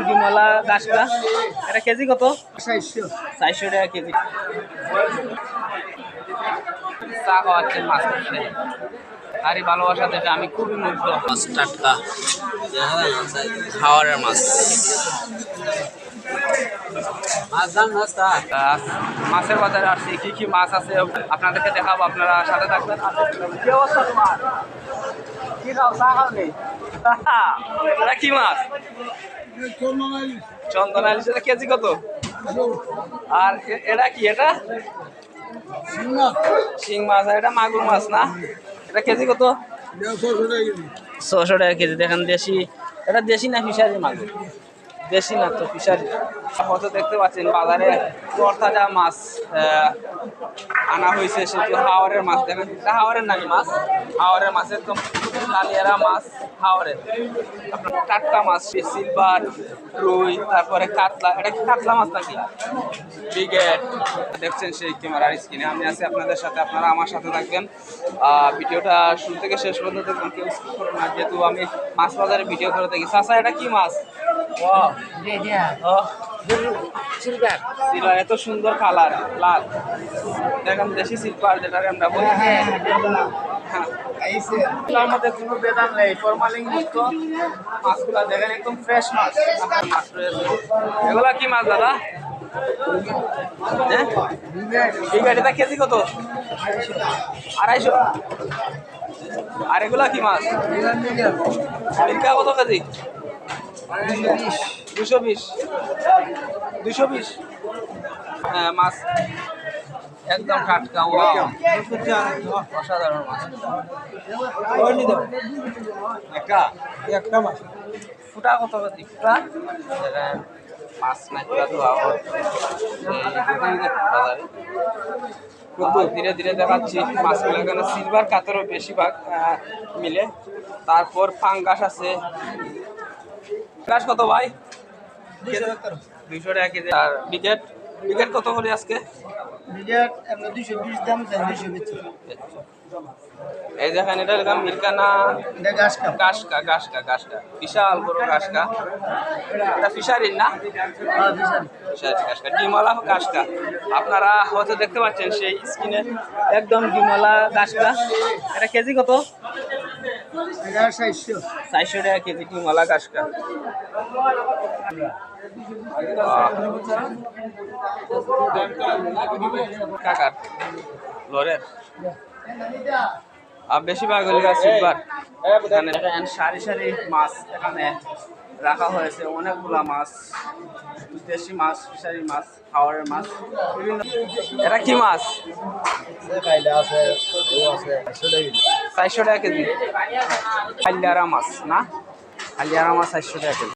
ডিমলা গাছটা এটা কেজি কত? 400 টাকা কেজি। চা খাওয়াচ্ছেন মাছ আর এই ভালোবাসা দেখে আমি খুবই মুগ্ধ। মাছ টাটকা খাওয়ারের মাছ। মাছের বাজারে আসছি, কি কি মাছ আছে আপনাদেরকে দেখাবো, আপনারা সাথে থাকবেন। কি অবস্থা তোমার? কি খাও? চা খাও নেই? এটা কি মাছ? চন্দনা ইলিশ। এটা কেজি কত? আর এটা কি? এটা শিং মাছ। আর এটা মাগুর মাছ না? এটা কেজি কত? 600 টাকা কেজি। দেখেন দেশি, এটা দেশি না ফিশারি মাগুর? দেশি না তো ফিশারি। হয়তো দেখতে পাচ্ছেন বাজারে তরতাজা মাছ আনা হয়েছে, সেটি হাওরের মাছ। দেখেন এটা হাওরের নাকি মাছ? হাওরের মাছ, একদম কালিয়ারা মাছ হাওরের। আপনার টাটকা মাছ, সিলভার, রুই, তারপরে কাতলা। এটা কি কাতলা মাছ নাকি? ব্রিগেড। দেখছেন সেই ক্যামেরার স্ক্রিনে আমি আছি আপনাদের সাথে, আপনারা আমার সাথে থাকবেন। ভিডিওটা শুরু থেকে শেষ পর্যন্ত দেখবেন, কেউ স্কিপ করবেন না, যেহেতু আমি মাছ বাজারে ভিডিও করে থাকি। চাচা এটা কি মাছ? সিলভার। এত সুন্দর কালার, লাল। দেখেন দেশি সিলভার যেটাকে আমরা বলি। এর মধ্যে কোনো বেদান নেই, ফরমালিন মুক্ত মাছগুলা। দেখেন একদম ফ্রেশ মাছ। মাছ রয়েছে। এগুলা কি মাছ দাদা? এটা কেজি কত? 250। আর এগুলা কি মাছ? মির্কা কত কেজি? 220। 220। হ্যাঁ, মাছ একদম টাটকা, অসাধারণ মাছ। একটা মাছ ফুটা কত কেজি? ফুটা মাছ না ফুটা তো ধীরে ধীরে দেখাচ্ছি মাছগুলো। এখানে সিলভার কাতরও বেশিরভাগ মিলে। তারপর পাঙ্গাস আছে। পাঙ্গাস কত ভাই? 200 টাকা কেজি। আর ব্রিগেড, ব্রিগেড কত করে আজকে? এই দেখেন এটা মির্কা না গাছকা? গাছকা বিশাল বড় গাছকা। এটা ফিশারির না? ফিশারি গাছকা, ডিমলা গাছকা। আপনারা হয়তো দেখতে পাচ্ছেন সেই স্ক্রিনে, একদম ডিমলা গাছকা। এটা কেজি কত? 400 টাকা কেজি ডিমলা গাছকা। কাকার লরের বেশিরভাগ হলে সিলভার। এখানে সারি সারি মাছ এখানে রাখা হয়েছে, অনেকগুলা মাছ, দেশি মাছ, ফিশারি মাছ, হাওরের মাছ, বিভিন্ন। এটা কি মাছ? 400 টাকা কেজি। কালিয়ারা মাছ না? কালিয়ারা মাছ 400 টাকা কেজি।